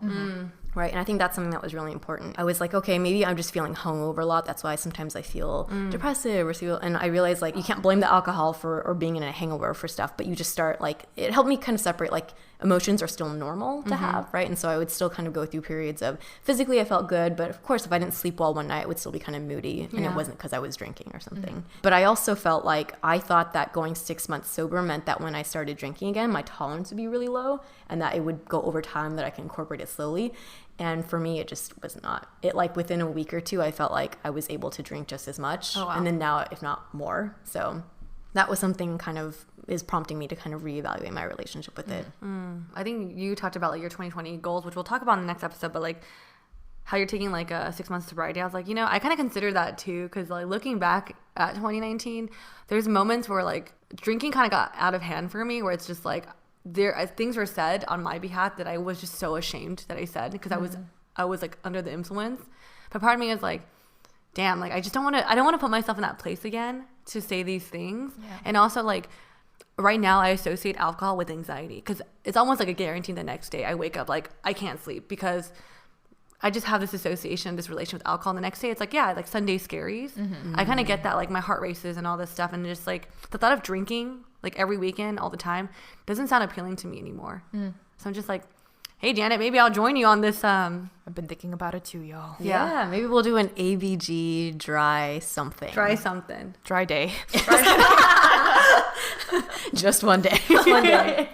Right. And I think that's something that was really important. I was like, okay, maybe I'm just feeling hungover a lot. That's why sometimes I feel depressive and I realized like you can't blame the alcohol or being in a hangover for stuff, but you just start like, it helped me kind of separate like emotions are still normal to have. Right. And so I would still kind of go through periods of physically I felt good, but of course if I didn't sleep well one night, it would still be kind of moody and it wasn't because I was drinking or something. But I also felt like I thought that going 6 months sober meant that when I started drinking again, my tolerance would be really low and that it would go over time, that I can incorporate it slowly. And for me, it just was not. It like within a week or two, I felt like I was able to drink just as much. Oh, wow. And then now, if not more. So that was something kind of is prompting me to kind of reevaluate my relationship with it. I think you talked about like your 2020 goals, which we'll talk about in the next episode, but like how you're taking like a 6 months sobriety. I was like, you know, I kind of consider that too, because like looking back at 2019, there's moments where like drinking kind of got out of hand for me, where it's just like things were said on my behalf that I was just so ashamed that I said, because I was like under the influence. But part of me is like, damn, like I don't want to put myself in that place again to say these things. And also like right now I associate alcohol with anxiety, because it's almost like a guarantee the next day I wake up like I can't sleep, because I just have this association, this relation with alcohol. And the next day it's like, yeah, like Sunday scaries. I kind of get that, like my heart races and all this stuff. And just like the thought of drinking like every weekend all the time doesn't sound appealing to me anymore. So I'm just like, hey Janet, maybe I'll join you on this. I've been thinking about it too, y'all. Yeah, maybe we'll do an ABG dry something. Dry day. Just one day. One day.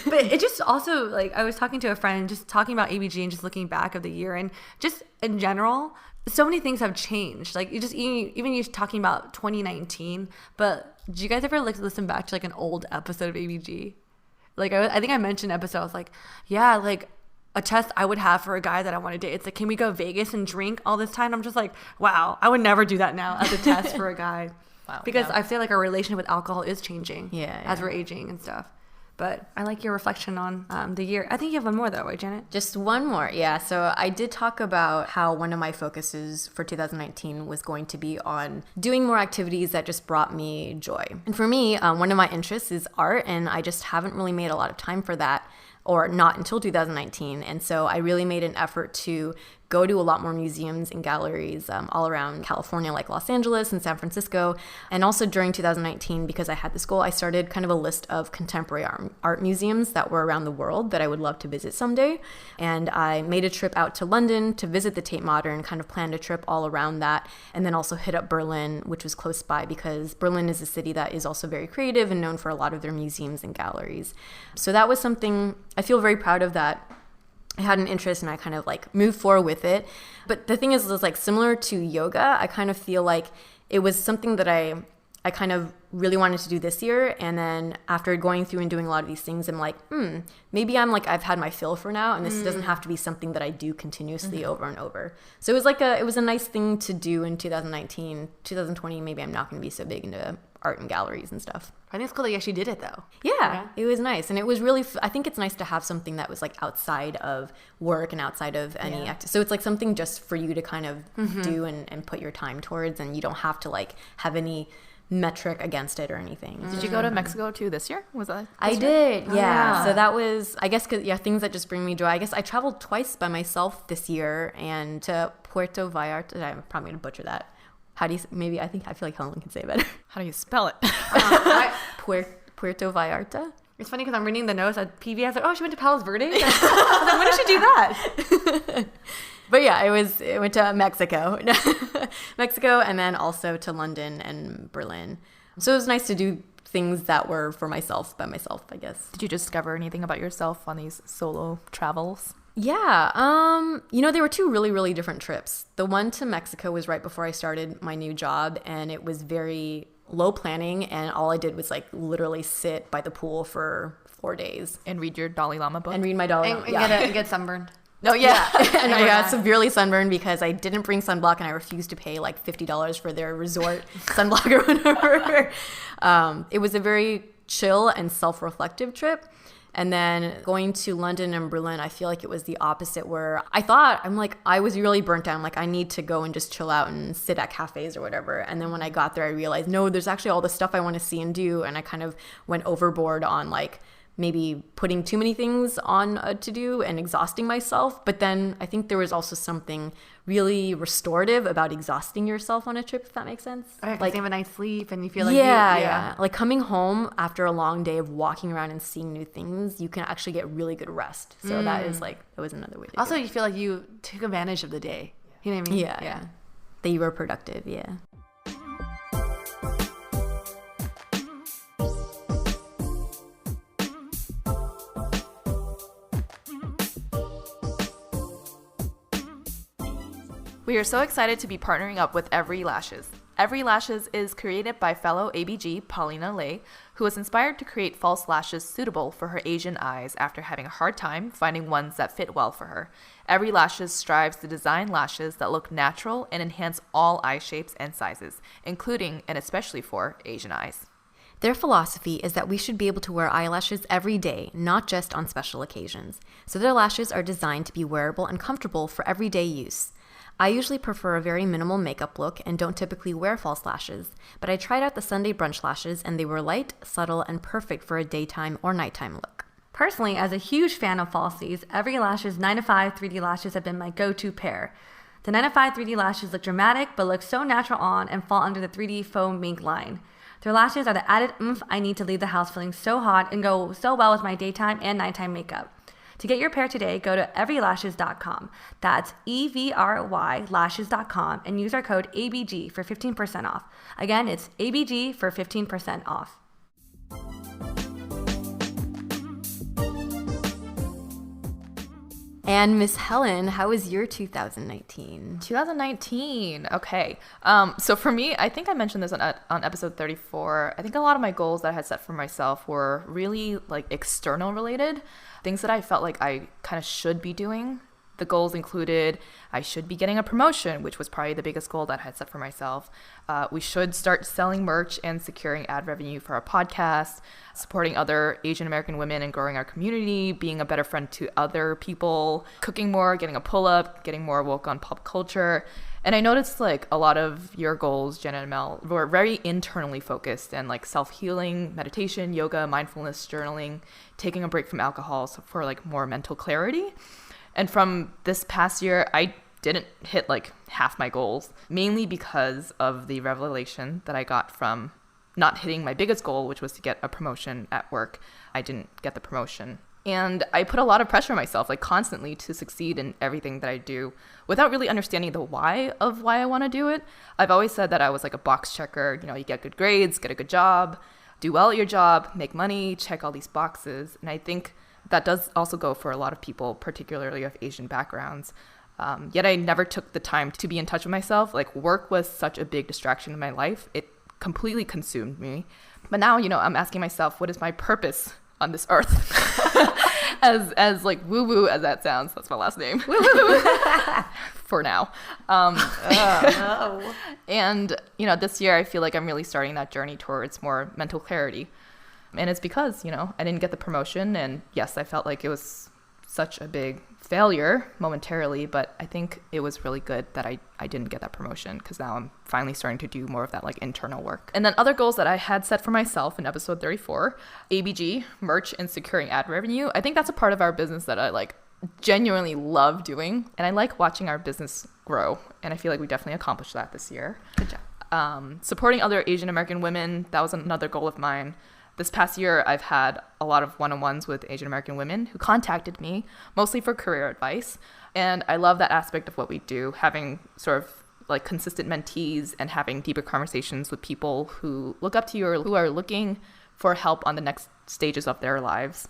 But it just also, like, I was talking to a friend, just talking about ABG and just looking back of the year, and just in general, so many things have changed. Like, even you talking about 2019, but did you guys ever like listen back to like an old episode of ABG? Like, I think I mentioned an episode, I was like, yeah, like a test I would have for a guy that I want to date. It's like, can we go Vegas and drink all this time? I'm just like, wow, I would never do that now as a test for a guy. Wow. Because I feel like our relationship with alcohol is changing as we're Yeah. aging and stuff. But I like your reflection on the year. I think you have one more though, right, Janet? Just one more. Yeah. So I did talk about how one of my focuses for 2019 was going to be on doing more activities that just brought me joy. And for me, one of my interests is art, and I just haven't really made a lot of time for that, or not until 2019. And so I really made an effort to go to a lot more museums and galleries all around California, like Los Angeles and San Francisco. And also during 2019, because I had this goal, I started kind of a list of contemporary art museums that were around the world that I would love to visit someday. And I made a trip out to London to visit the Tate Modern, kind of planned a trip all around that, and then also hit up Berlin, which was close by, because Berlin is a city that is also very creative and known for a lot of their museums and galleries. So that was something I feel very proud of, that I had an interest and I kind of like moved forward with it. But the thing is like similar to yoga, I kind of feel like it was something that I kind of really wanted to do this year. And then after going through and doing a lot of these things, I'm like, maybe I've had my fill for now. And this doesn't have to be something that I do continuously over and over. So it was it was a nice thing to do in 2019. 2020, maybe I'm not going to be so big into art and galleries and stuff. I think it's cool that you actually did it though. Yeah, it was nice. And it was really, I think it's nice to have something that was like outside of work and outside of any so it's like something just for you to kind of do and put your time towards, and you don't have to like have any metric against it or anything. Did you go to Mexico too this year? Was that? I did, yeah. So that was, I guess, things that just bring me joy. I guess I traveled twice by myself this year, and to Puerto Vallarta. I'm probably going to butcher that. How do you, maybe, I feel like Helen can say it better. How do you spell it? Puerto Vallarta. It's funny because I'm reading the notes at PV. I was like, oh, she went to Palos Verdes? I was like, when did she do that? But yeah, it went to Mexico. Mexico, and then also to London and Berlin. So it was nice to do things that were for myself, by myself, I guess. Did you discover anything about yourself on these solo travels? Yeah, there were two really, really different trips. The one to Mexico was right before I started my new job, and it was very low planning, and all I did was like literally sit by the pool for 4 days. And read your Dalai Lama book. And read my Dalai Lama. And get sunburned. No, yeah. And I got severely sunburned because I didn't bring sunblock and I refused to pay like $50 for their resort sunblock or whatever. It was a very chill and self-reflective trip. And then going to London and Berlin, I feel like it was the opposite where I was really burnt out. I'm like, I need to go and just chill out and sit at cafes or whatever. And then when I got there, I realized, no, there's actually all the stuff I want to see and do. And I kind of went overboard on like maybe putting too many things on a to-do and exhausting myself. But then I think there was also something really restorative about exhausting yourself on a trip, if that makes sense. Right, like you have a night's sleep and you feel like yeah. Like coming home after a long day of walking around and seeing new things, you can actually get really good rest. So that was another way to also do it. You feel like you took advantage of the day. You know what I mean? Yeah. That you were productive, yeah. We are so excited to be partnering up with Every Lashes. Every Lashes is created by fellow ABG Paulina Lay, who was inspired to create false lashes suitable for her Asian eyes after having a hard time finding ones that fit well for her. Every Lashes strives to design lashes that look natural and enhance all eye shapes and sizes, including and especially for Asian eyes. Their philosophy is that we should be able to wear eyelashes every day, not just on special occasions. So their lashes are designed to be wearable and comfortable for everyday use. I usually prefer a very minimal makeup look and don't typically wear false lashes, but I tried out the Sunday brunch lashes and they were light, subtle, and perfect for a daytime or nighttime look. Personally, as a huge fan of falsies, Every Lashes 9 to 5 3D lashes have been my go-to pair. The 9 to 5 3D lashes look dramatic but look so natural on and fall under the 3D faux mink line. Their lashes are the added oomph I need to leave the house feeling so hot and go so well with my daytime and nighttime makeup. To get your pair today, go to everylashes.com. That's EVRY lashes.com and use our code ABG for 15% off. Again, it's ABG for 15% off. And Miss Helen, how was your 2019? 2019. Okay. So for me, I think I mentioned this on episode 34. I think a lot of my goals that I had set for myself were really like external related, things that I felt like I kind of should be doing. The goals included I should be getting a promotion, which was probably the biggest goal that I had set for myself. We should start selling merch and securing ad revenue for our podcast, supporting other Asian American women and growing our community, being a better friend to other people, cooking more, getting a pull-up, getting more woke on pop culture. And I noticed like a lot of your goals, Jenna and Mel, were very internally focused and like self-healing, meditation, yoga, mindfulness, journaling, taking a break from alcohol for like more mental clarity. And from this past year, I didn't hit like half my goals, mainly because of the revelation that I got from not hitting my biggest goal, which was to get a promotion at work. I didn't get the promotion. And I put a lot of pressure on myself, like constantly, to succeed in everything that I do without really understanding the why of why I want to do it. I've always said that I was like a box checker. You know, you get good grades, get a good job, do well at your job, make money, check all these boxes. And I think that does also go for a lot of people, particularly of Asian backgrounds. Yet I never took the time to be in touch with myself. Like work was such a big distraction in my life. It completely consumed me. But now, you know, I'm asking myself, what is my purpose on this earth? as like woo-woo as that sounds, that's my last name. For now. And, you know, this year I feel like I'm really starting that journey towards more mental clarity. And it's because, you know, I didn't get the promotion. And yes, I felt like it was such a big failure momentarily, but I think it was really good that I didn't get that promotion because now I'm finally starting to do more of that like internal work. And then other goals that I had set for myself in episode 34, ABG, merch and securing ad revenue. I think that's a part of our business that I like genuinely love doing. And I like watching our business grow. And I feel like we definitely accomplished that this year. Good job. Supporting other Asian American women, that was another goal of mine. This past year, I've had a lot of one-on-ones with Asian American women who contacted me, mostly for career advice. And I love that aspect of what we do, having sort of like consistent mentees and having deeper conversations with people who look up to you or who are looking for help on the next stages of their lives.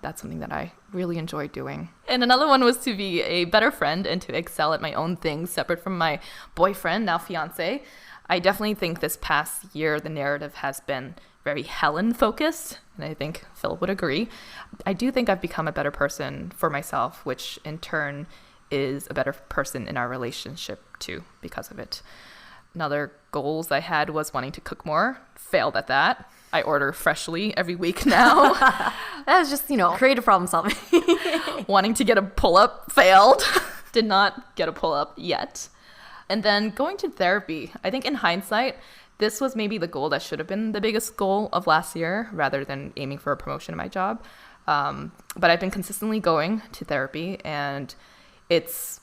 That's something that I really enjoy doing. And another one was to be a better friend and to excel at my own things separate from my boyfriend, now fiance. I definitely think this past year, the narrative has been very Helen focused, and I think Phil would agree. I do think I've become a better person for myself, which in turn is a better person in our relationship too because of it. Another goals I had was wanting to cook more. Failed at that. I order freshly every week now. That was just, creative problem solving. Wanting to get a pull-up, failed. Did not get a pull-up yet. And then going to therapy. I think in hindsight, this was maybe the goal that should have been the biggest goal of last year rather than aiming for a promotion in my job. But I've been consistently going to therapy, and it's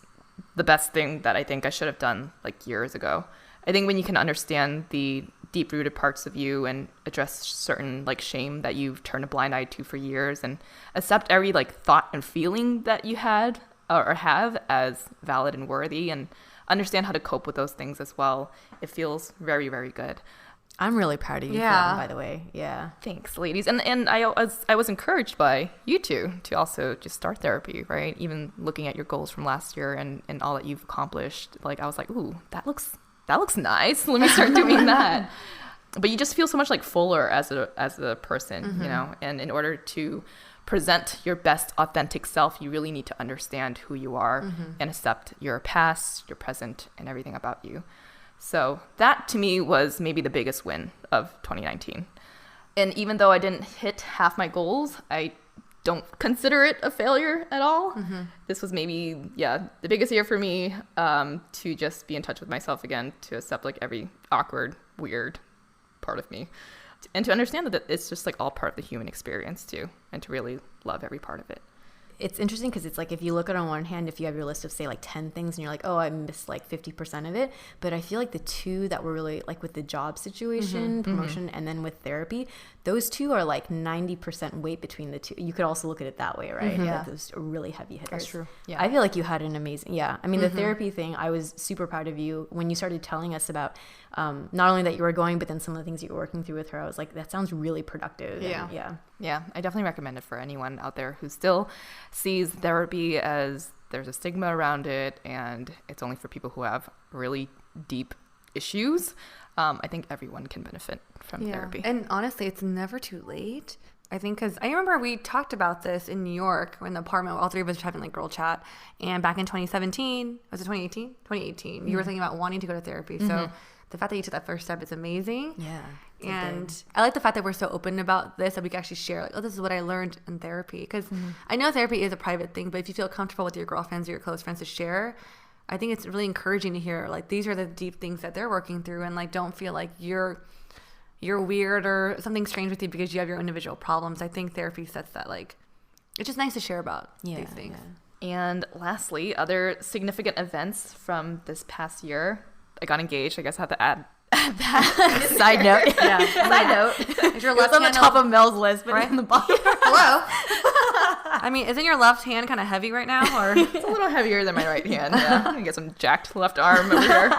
the best thing that I think I should have done like years ago. I think when you can understand the deep-rooted parts of you and address certain like shame that you've turned a blind eye to for years and accept every like thought and feeling that you had or have as valid and worthy and understand how to cope with those things as well, it feels very, very good. I'm really proud of you for that, by the way. Yeah. Thanks, ladies. And I was encouraged by you two to also just start therapy, right? Even looking at your goals from last year and all that you've accomplished, like I was like, ooh, that looks nice. Let me start doing that. But you just feel so much like fuller as a person, and in order to present your best authentic self, you really need to understand who you are and accept your past, your present, and everything about you. So that to me was maybe the biggest win of 2019. And even though I didn't hit half my goals, I don't consider it a failure at all. This was maybe, the biggest year for me to just be in touch with myself again, to accept like every awkward, weird part of me, and to understand that it's just like all part of the human experience too, and to really love every part of it. It's interesting because it's like if you look at it on one hand, if you have your list of say like 10 things and you're like, oh, I missed like 50% of it. But I feel like the two that were really like with the job situation, promotion, and then with therapy, those two are like 90% weight between the two. You could also look at it that way, right? Like those are really heavy hitters. That's true. Yeah. I feel like you had an amazing, I mean, the therapy thing, I was super proud of you when you started telling us about not only that you were going, but then some of the things you were working through with her. I was like, that sounds really productive. Yeah, I definitely recommend it for anyone out there who still sees therapy as there's a stigma around it and it's only for people who have really deep issues. I think everyone can benefit from therapy. And honestly, it's never too late. I think because I remember we talked about this in New York in the apartment, all three of us were having like girl chat. And back in 2017, was it 2018? 2018, you were thinking about wanting to go to therapy. So the fact that you took that first step is amazing. Yeah. And I like the fact that we're so open about this, that we can actually share like, oh, this is what I learned in therapy. Because I know therapy is a private thing, but if you feel comfortable with your girlfriends or your close friends to share, I think it's really encouraging to hear like these are the deep things that they're working through, and like don't feel like you're weird or something strange with you because you have your individual problems. I think therapy sets that like it's just nice to share about these things. And lastly, other significant events from this past year. I got engaged. I guess I have to add that. Side note. Side note. Is your left on the hand top of Mel's list, but right? in the bottom. Hello. I mean, isn't your left hand kind of heavy right now? Or it's a little heavier than my right hand. Yeah, I get some jacked left arm over here.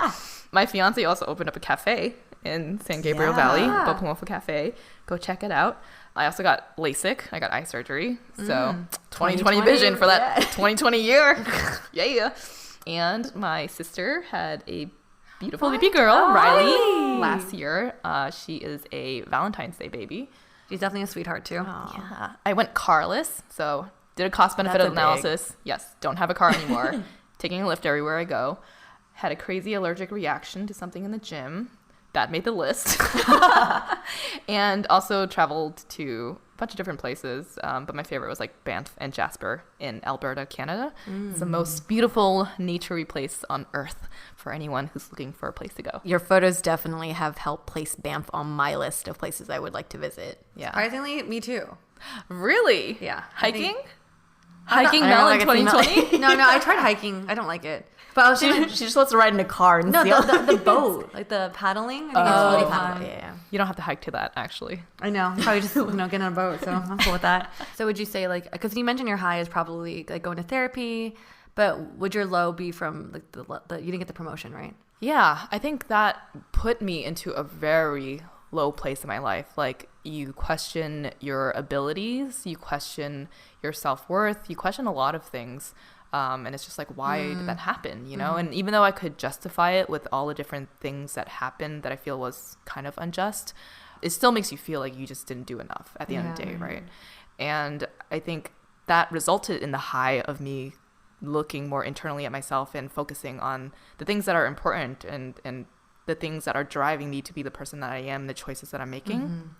My fiance also opened up a cafe in San Gabriel Valley, Bopamofa Cafe. Go check it out. I also got LASIK. I got eye surgery. So 2020 vision for that 2020 year. Yeah. And my sister had a beautiful baby girl, Riley, last year. She is a Valentine's Day baby. she's definitely a sweetheart too. Yeah. I went carless, so did a cost-benefit analysis. Yes, don't have a car anymore. Taking a Lyft everywhere I go. Had a crazy allergic reaction to something in the gym. That made the list. And also traveled to a bunch of different places. But my favorite was like Banff and Jasper in Alberta, Canada. It's the most beautiful nature-y place on earth for anyone who's looking for a place to go. Your photos definitely have helped place Banff on my list of places I would like to visit. Yeah. Surprisingly, me too. Really? Yeah. Hiking? I Hiking Mel in 2020? No, I tried hiking. I don't like it. But I was She just wants to ride in a car and no, see the boat, like the paddling. I think it's really fun. Yeah. You don't have to hike to that, actually. I know. Probably just get in a boat. So I'm cool with that. So would you say like, because you mentioned your high is probably like going to therapy, but would your low be from like the you didn't get the promotion, right? Yeah, I think that put me into a very low place in my life. Like, you question your abilities, you question your self-worth, you question a lot of things. And it's just like, why did that happen, you know? And even though I could justify it with all the different things that happened that I feel was kind of unjust, it still makes you feel like you just didn't do enough at the end of the day, right? And I think that resulted in the high of me looking more internally at myself and focusing on the things that are important and the things that are driving me to be the person that I am, the choices that I'm making.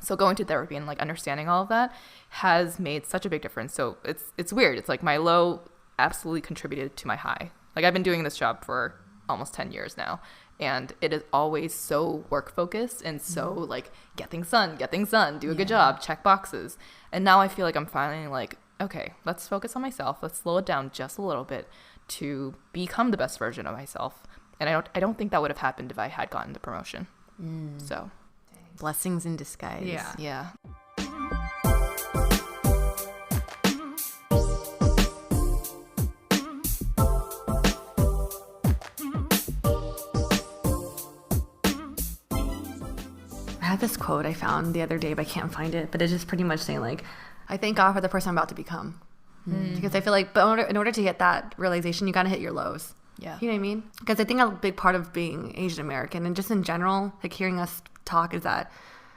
So going to therapy and like understanding all of that has made such a big difference. So it's weird. It's like my low absolutely contributed to my high. Like I've been doing this job for almost 10 years now, and it is always so work focused and so like get things done, do a good job, check boxes. And now I feel like I'm finally like, okay, let's focus on myself. Let's slow it down just a little bit to become the best version of myself. And I don't think that would have happened if I had gotten the promotion. So Blessings in disguise. yeah. I had this quote I found the other day, but I can't find it. But it's just pretty much saying like, I thank God for the person I'm about to become. Because I feel like, but in order to get that realization, you got to hit your lows. Yeah. You know what I mean? Because I think a big part of being Asian American and just in general, like hearing us talk is that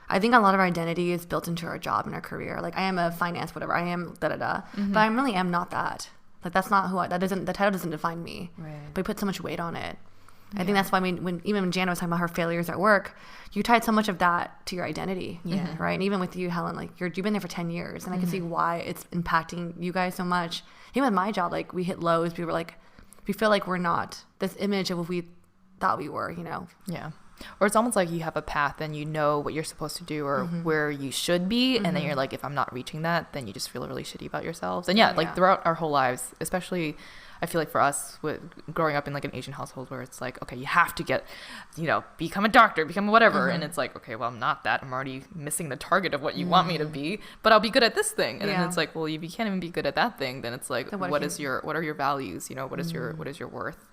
I think a lot of our identity is built into our job and our career. Like I am a finance, whatever. I am da-da-da. But I really am not that. Like that's not who the title doesn't define me. Right. But we put so much weight on it. I think that's why when Jana was talking about her failures at work, you tied so much of that to your identity, right? And even with you, Helen, like you've been there for 10 years, and I can see why it's impacting you guys so much. Even with my job, like we hit lows. We were like, we feel like we're not this image of what we thought we were, you know? Yeah. Or it's almost like you have a path and you know what you're supposed to do or where you should be. And then you're like, if I'm not reaching that, then you just feel really shitty about yourselves. And like throughout our whole lives, especially I feel like for us with growing up in like an Asian household where it's like, okay, you have to get, become a doctor, become whatever. And it's like, okay, well, I'm not that. I'm already missing the target of what you want me to be, but I'll be good at this thing. And then it's like, well, if you can't even be good at that thing, then it's like, what are your values? What is your worth?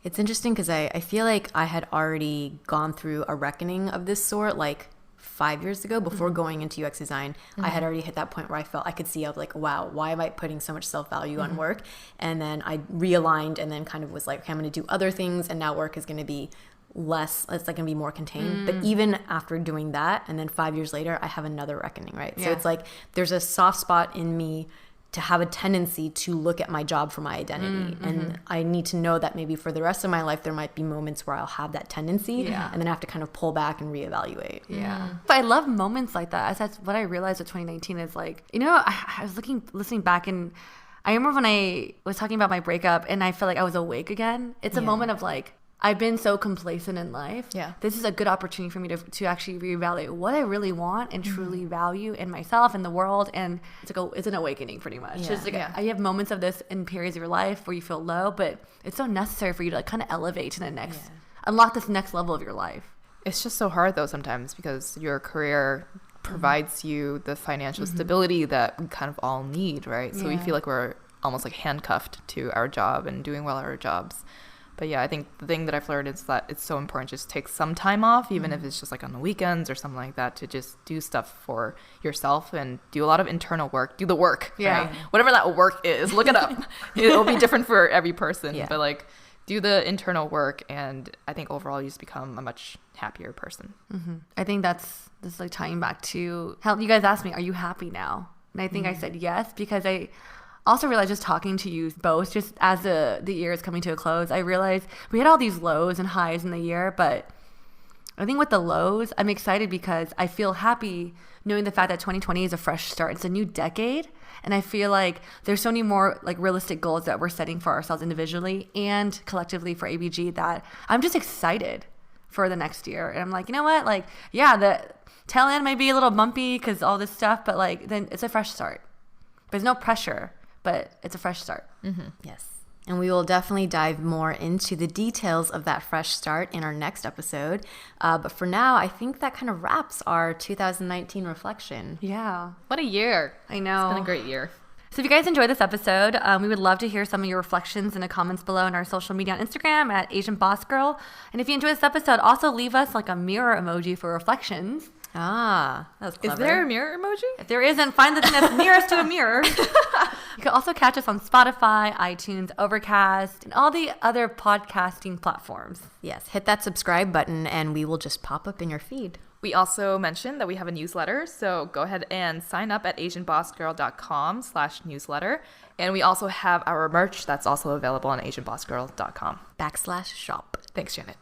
It's interesting because I feel like I had already gone through a reckoning of this sort, like 5 years ago before going into UX design. I had already hit that point where I felt I could see of like, wow, why am I putting so much self-value on work? And then I realigned and then kind of was like, okay, I'm going to do other things, and now work is going to be less, it's like going to be more contained. But even after doing that, and then 5 years later, I have another reckoning, right? So it's like there's a soft spot in me to have a tendency to look at my job for my identity. And I need to know that maybe for the rest of my life, there might be moments where I'll have that tendency and then I have to kind of pull back and reevaluate. But I love moments like that. That's what I realized with 2019 is like, I was listening back, and I remember when I was talking about my breakup and I felt like I was awake again. It's a moment of like, I've been so complacent in life. Yeah. This is a good opportunity for me to actually reevaluate what I really want and truly value in myself and the world. And it's an awakening pretty much. It's like you have moments of this in periods of your life where you feel low, but it's so necessary for you to like kind of elevate to the next, unlock this next level of your life. It's just so hard though sometimes because your career provides you the financial stability that we kind of all need, right? So we feel like we're almost like handcuffed to our job and doing well at our jobs. But yeah, I think the thing that I've learned is that it's so important to just take some time off, even if it's just like on the weekends or something like that, to just do stuff for yourself and do a lot of internal work. Do the work, right? Whatever that work is, look it up. It'll be different for every person, but like do the internal work, and I think overall you just become a much happier person. I think that's like tying back to how you guys asked me, are you happy now? And I think I said yes, because I also realized just talking to you both, just as the year is coming to a close, I realized we had all these lows and highs in the year, but I think with the lows, I'm excited because I feel happy knowing the fact that 2020 is a fresh start. It's a new decade. And I feel like there's so many more like realistic goals that we're setting for ourselves individually and collectively for ABG that I'm just excited for the next year. And I'm like, you know what? Like, yeah, the tail end may be a little bumpy because all this stuff, but like then it's a fresh start. There's no pressure, but it's a fresh start. Yes. And we will definitely dive more into the details of that fresh start in our next episode. But for now, I think that kind of wraps our 2019 reflection. Yeah. What a year. I know. It's been a great year. So if you guys enjoyed this episode, we would love to hear some of your reflections in the comments below on our social media on Instagram at Asian Boss Girl. And if you enjoyed this episode, also leave us like a mirror emoji for reflections. Ah, that was clever. Is there a mirror emoji? If there isn't, find the thing that's nearest to a mirror. You can also catch us on Spotify, iTunes, Overcast, and all the other podcasting platforms. Yes, hit that subscribe button and we will just pop up in your feed. We also mentioned that we have a newsletter, so go ahead and sign up at asianbossgirl.com/newsletter. And we also have our merch that's also available on asianbossgirl.com. /shop. Thanks, Janet.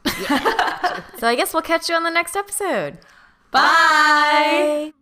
So I guess we'll catch you on the next episode. Bye!